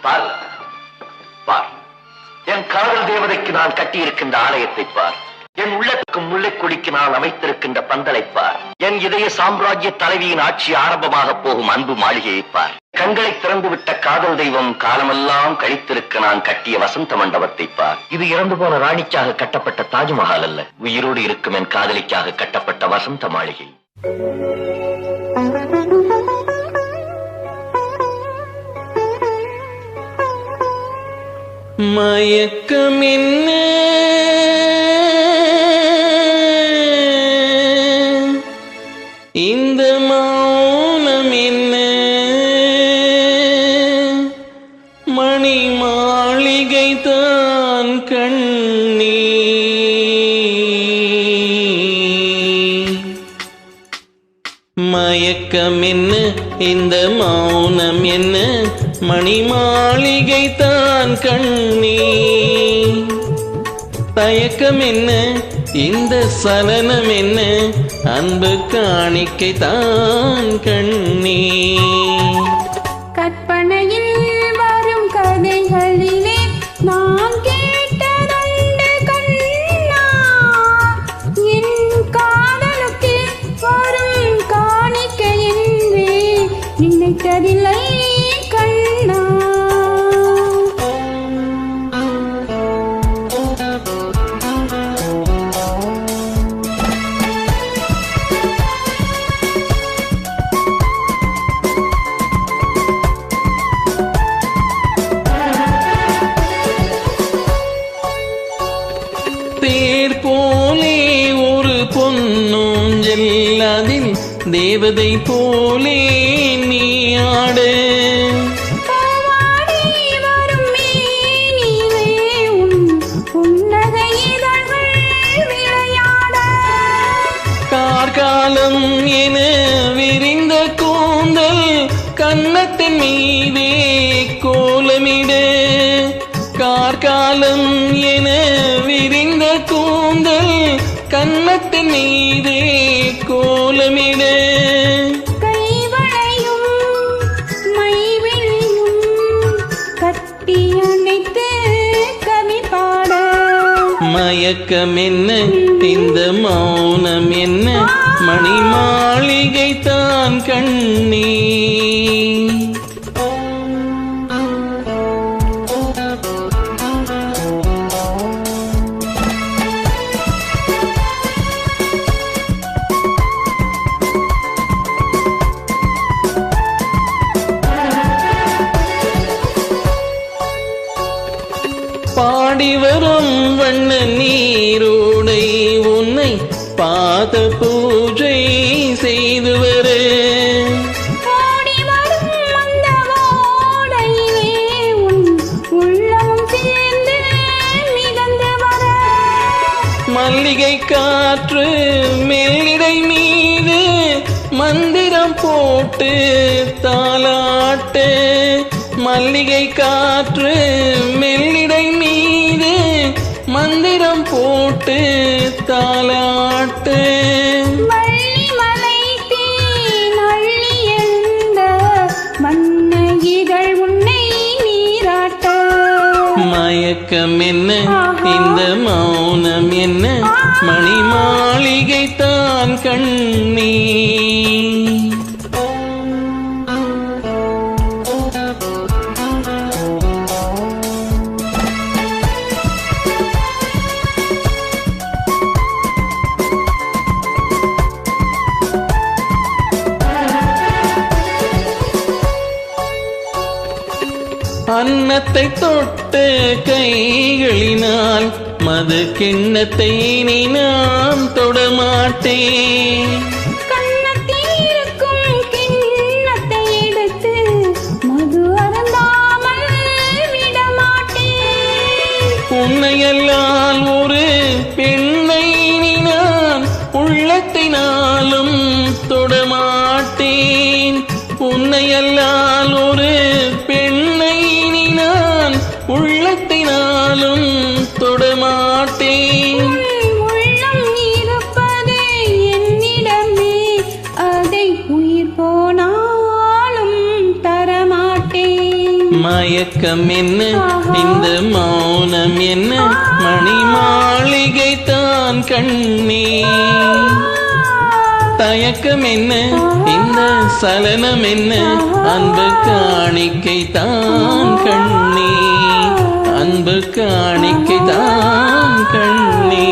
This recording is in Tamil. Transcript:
பார் பார், என் காதல் தேவதைக்கு நான் கட்டியிருக்கின்ற ஆலயத்தை பார், என் உள்ளத்துக்கு முல்லைக்கொடிக்கு நான் அமைத்திருக்கின்ற பந்தலை பார், என் இதய சாம்ராஜ்ய தலைவியின் ஆட்சி ஆரம்பமாக போகும் அன்பு மாளிகையை பார், கண்களை திறந்துவிட்ட காதல் தெய்வம் காலமெல்லாம் கழித்திருக்க நான் கட்டிய வசந்த மண்டபத்தை பார். இது இறந்து போன ராணிக்காக கட்டப்பட்ட தாஜ்மஹால் அல்ல, உயிரோடு இருக்கும் என் காதலிக்காக கட்டப்பட்ட வசந்த மாளிகை. மயக்கம் என்ன இந்த மௌனம் என்ன, மணி மாளிகை தான் கண்ணீ. மயக்கம் என்ன இந்த மௌனம் என்ன, மணி மாளிகை தான் கண்ணீ. தயக்கம் என்ன இந்த சலனம் என்ன, அன்பு காணிக்கை தான் கண்ணீ. கற்பனையில் வரும் கதைகளிலே நான் கேட்டதுண்டு கண்ணா, என் காதலுக்கு வரும் காணிக்கை என்றே நினைத்ததில்லை கண்ணா. தேர் போலே ஒரு பொன்னூஞ்சல், அதில் தேவதை போலே நீ ஆடு. கார்காலம் என விரிந்த கூந்தல் கன்னத்தின் மீதே கோலமிடு. கார்காலம் என விரிந்த கூந்தல் கன்னத்தின் மீதே கோலமிடு. கைவளையும் மைவிழியும் கட்டி அணைத்து கவி பாட. மயக்கம் என்ன இந்த மௌனம் என்ன, மணி மாளிகை தான் கண்ணீ. பாடி வரும் வண்ண நீரோடை உன்னை பாத பூஜை செய்து வர. மல்லிகை காற்று மெல்லிடை மீது மந்திரம் போட்டு தாலாட்டு. மல்லிகை காற்று மெல்லிடை மீது மந்திரம் போட்டு தாலாட்டு. மயக்கம் என்ன இந்த மௌனம் என்ன, மணி மாளிகை தான் கண்ணீ. அன்னத்தை தொட்டு கைகளினால் மது கிண்ணத்தை இனி நான் தொடமாட்டேன். கண்ணத்தில் இருக்கும் கிண்ணத்தை எடுத்து மது அருந்தாமல் விடமாட்டேன். உன்னையல்லால் ஒரு பெண்ணை இனி நான் உள்ளத்தினாலும் தொடமாட்டேன். உன்னையல்லால் ஒரு பெண்ணை இனி நான் உள்ளத்தினாலும் தொடமாட்டேன். உள்ளம் இருப்பது என்னிடம் மயக்கம் என்ன இந்த மௌனம் என்ன மணி மாளிகை தான் கண்ணே தயக்கம் என்ன இந்த சலனம் என்ன அன்பு காணிக்கை தான் கண்ணே அன்பு காணிக்கை தான் கண்ணே